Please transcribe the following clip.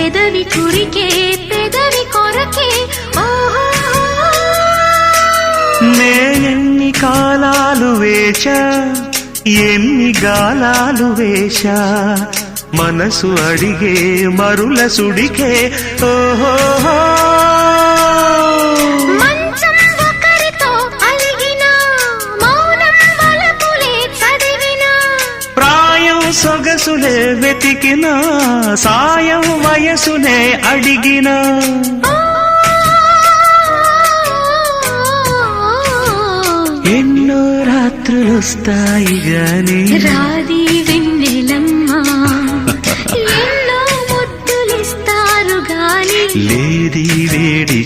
పెదవి కురికే పెదవి కొరకే నేనెన్ని కాలాలు వేచా ఎన్ని గాలాలు వేశా మనసు అడిగే మరుల సుడికే ఓహో మంచం ఒకరితో అలిగిన మౌనం వలపులే చదివిన ప్రాయం సొగసులే వెతికిన సాయం వయసునే అడిగిన ఎన్నో రాత్రులొస్తాయి గాని రాది వెన్నెలమ్మా ఎన్నో ముద్దులిస్తారు గాని లేది వేడి